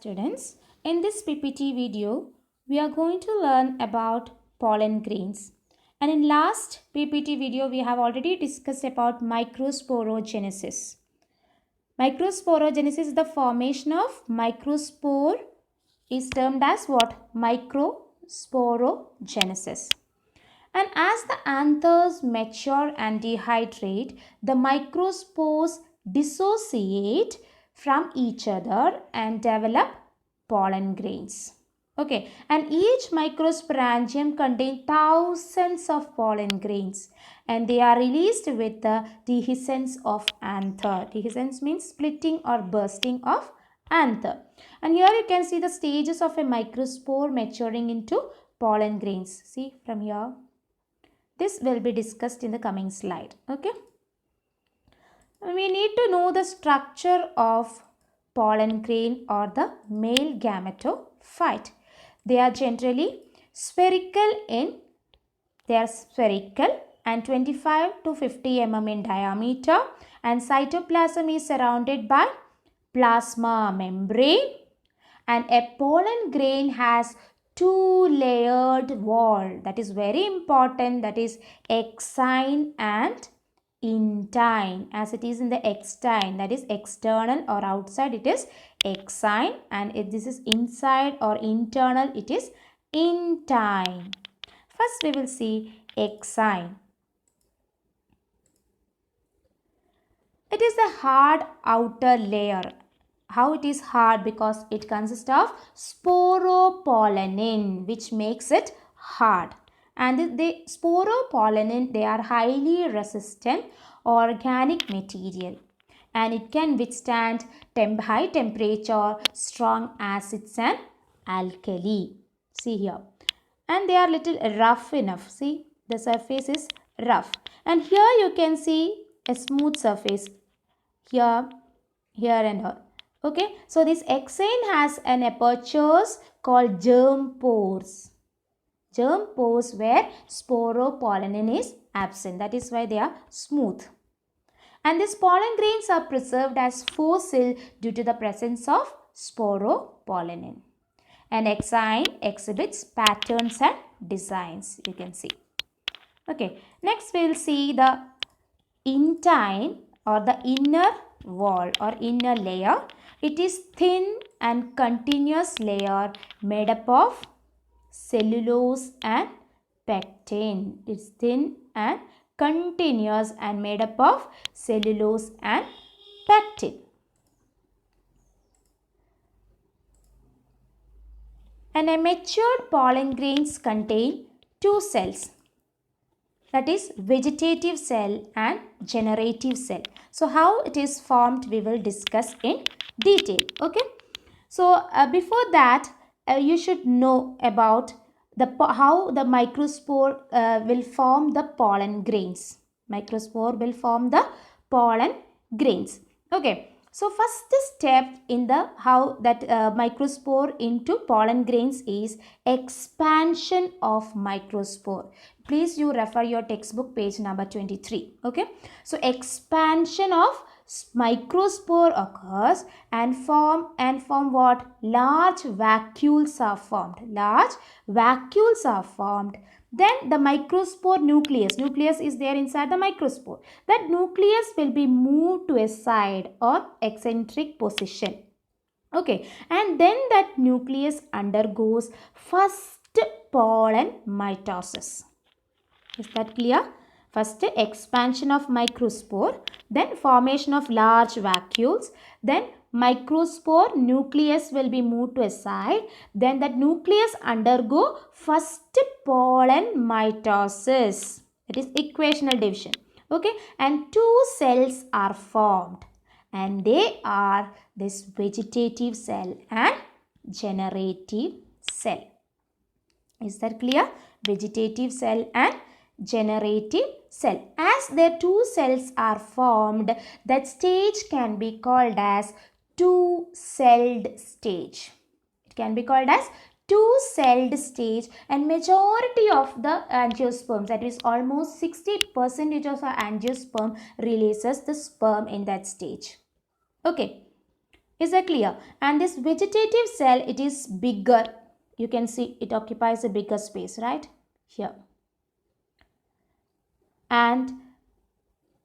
Students, in this PPT video, we are going to learn about pollen grains. And in last PPT video, we have already discussed about microsporogenesis. Microsporogenesis is the formation of microspore is termed as what? Microsporogenesis. And as the anthers mature and dehydrate, the microspores dissociate from each other and develop pollen grains. Okay, and each microsporangium contains thousands of pollen grains and they are released with the dehiscence of anther. Dehiscence means splitting or bursting of anther. And here you can see the stages of a microspore maturing into pollen grains. See from here. This will be discussed in the coming slide. Okay. We need to know the structure of pollen grain or the male gametophyte. They are generally spherical and 25 to 50 mm in diameter, and cytoplasm is surrounded by plasma membrane, and a pollen grain has two-layered wall. That is very important. That is exine and intine. As it is in the extine, that is external or outside, it is exine, and if this is inside or internal, it is intine. First we will see exine. It is the hard outer layer. How it is hard? Because it consists of sporopollenin, which makes it hard. And the sporopollenin, they are highly resistant organic material, and it can withstand high temperature, strong acids and alkali. See here. And they are little rough enough. See, the surface is rough. And here you can see a smooth surface. Here and all. Okay, so this exine has an apertures called germ pores. Germ pores where sporopollenin is absent. That is why they are smooth. And these pollen grains are preserved as fossil due to the presence of sporopollenin. And exine exhibits patterns and designs, you can see. Okay, next we will see the intine or the inner wall or inner layer. It is thin and continuous layer made up of cellulose and pectin. It's thin and continuous and made up of cellulose and pectin. And a matured pollen grains contain two cells. That is vegetative cell and generative cell. So how it is formed we will discuss in detail. Okay. So before that you should know about how the microspore will form the pollen grains. Microspore will form the pollen grains. Okay. So first step in the how that microspore into pollen grains is expansion of microspore. Please you refer your textbook page number 23. Okay. So expansion of microspore occurs and form what? Large vacuoles are formed. Large vacuoles are formed. Then the microspore nucleus is there inside the microspore. That nucleus will be moved to a side or eccentric position. Okay, and then that nucleus undergoes first pollen mitosis. Is that clear? First expansion of microspore, then formation of large vacuoles, then microspore nucleus will be moved to a side, then that nucleus undergo first pollen mitosis. It is equational division. Okay, and two cells are formed, and they are this vegetative cell and generative cell. Is that clear? Vegetative cell and generative cell. As the two cells are formed, that stage can be called as two-celled stage. It can be called as two-celled stage, and majority of the angiosperms, that is almost 60% of the angiosperm releases the sperm in that stage. Okay. Is that clear? And this vegetative cell, it is bigger. You can see it occupies a bigger space, right? Here. And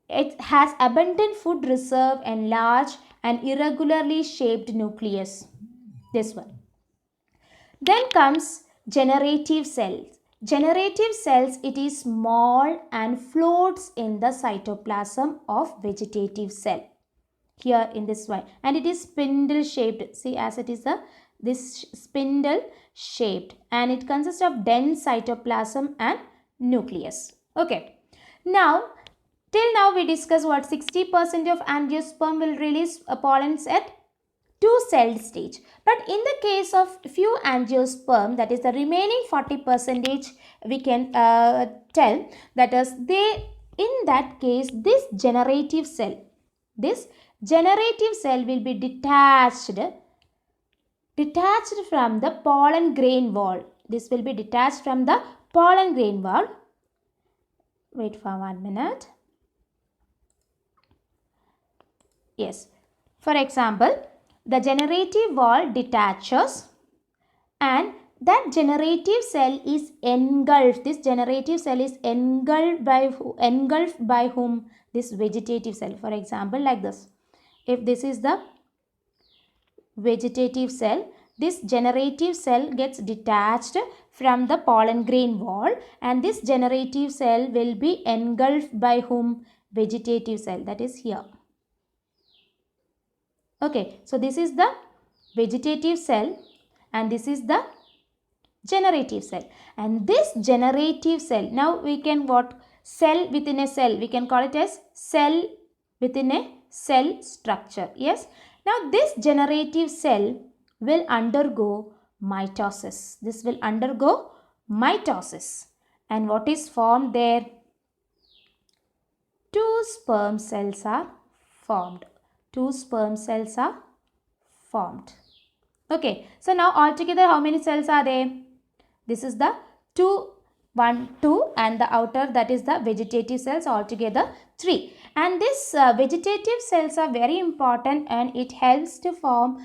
it has abundant food reserve and large and irregularly shaped nucleus. This one. Then comes generative cells. Generative cells, it is small and floats in the cytoplasm of vegetative cell. Here in this one, and it is spindle shaped. See, as it is this spindle shaped, and it consists of dense cytoplasm and nucleus. Okay. Now, till now we discussed what 60% of angiosperm will release pollens at two-celled stage. But in the case of few angiosperm, that is the remaining 40%, we can tell that is in that case this generative cell will be detached from the pollen grain wall. This will be detached from the pollen grain wall. Wait for 1 minute. Yes. For example, the generative wall detaches and that generative cell is engulfed. This generative cell is engulfed by whom? This vegetative cell. For example, like this. If this is the vegetative cell, this generative cell gets detached from the pollen grain wall, and this generative cell will be engulfed by whom? Vegetative cell, that is here. Okay, so this is the vegetative cell and this is the generative cell. And this generative cell, now we can what? Cell within a cell, we can call it as cell within a cell structure. Yes. Now this generative cell will undergo mitosis. This will undergo mitosis. And what is formed there? Two sperm cells are formed. Two sperm cells are formed. Okay, so now altogether how many cells are there? This is the 2 and the outer, that is the vegetative cells, altogether 3. And this vegetative cells are very important and it helps to form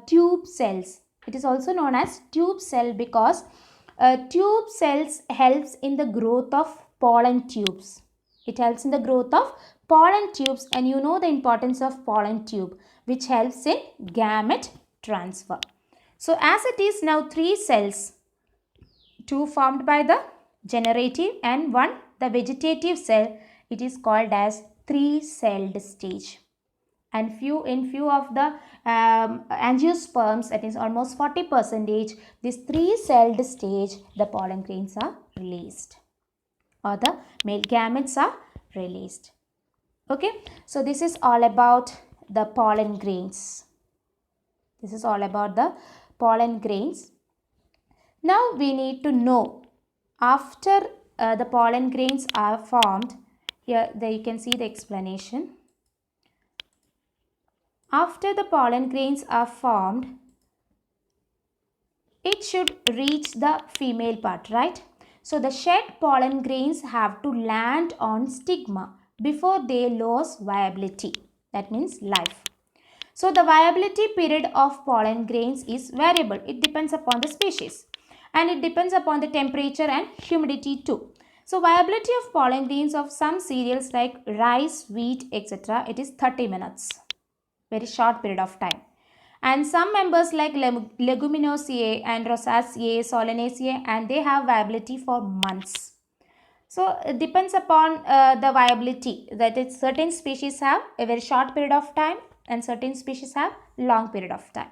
tube cells. It is also known as tube cell because tube cells helps in the growth of pollen tubes. It helps in the growth of pollen tubes, and you know the importance of pollen tube, which helps in gamete transfer. So as it is now 3 cells, 2 formed by the generative and 1 the vegetative cell, it is called as 3-celled stage. And in few of the angiosperms, that is almost 40%, this 3-celled stage, the pollen grains are released or the male gametes are released. Okay, so this is all about the pollen grains. This is all about the pollen grains. Now we need to know, after the pollen grains are formed, here you can see the explanation. After the pollen grains are formed, it should reach the female part, right? So the shed pollen grains have to land on stigma before they lose viability. That means life. So the viability period of pollen grains is variable. It depends upon the species and it depends upon the temperature and humidity too. So viability of pollen grains of some cereals like rice, wheat, etc., it is 30 minutes. Very short period of time. And some members like Leguminosae and Rosaceae, Solanaceae, and they have viability for months. So it depends upon the viability, that is certain species have a very short period of time and certain species have long period of time.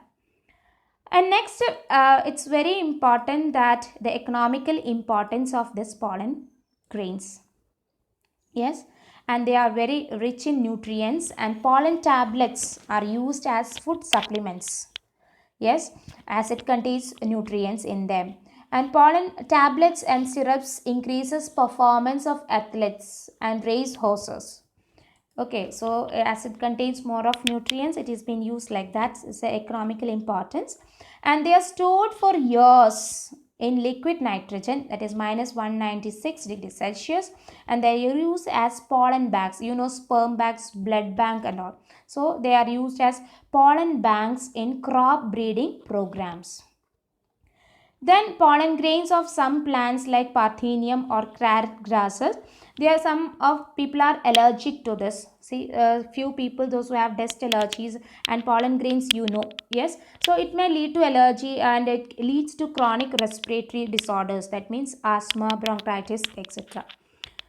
And next, it's very important that the economical importance of this pollen grains. Yes, and they are very rich in nutrients, and pollen tablets are used as food supplements. Yes, as it contains nutrients in them. And pollen tablets and syrups increases performance of athletes and race horses. Okay, so as it contains more of nutrients, it is being used like that. It's the economical importance. And they are stored for years in liquid nitrogen, that is minus 196 degrees Celsius, and they are used as pollen bags, sperm bags, blood bank and all. So they are used as pollen banks in crop breeding programs. Then pollen grains of some plants like parthenium or carrot grasses. There are some of people are allergic to this. See, few people, those who have dust allergies and pollen grains, yes. So it may lead to allergy and it leads to chronic respiratory disorders. That means asthma, bronchitis, etc.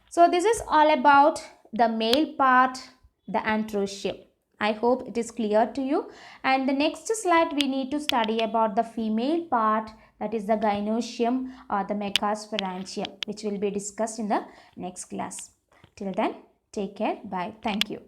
So this is all about the male part, the androecium. I hope it is clear to you. And the next slide we need to study about the female part, that is the gynoecium or the megasporangium, which will be discussed in the next class. Till then, take care. Bye. Thank you.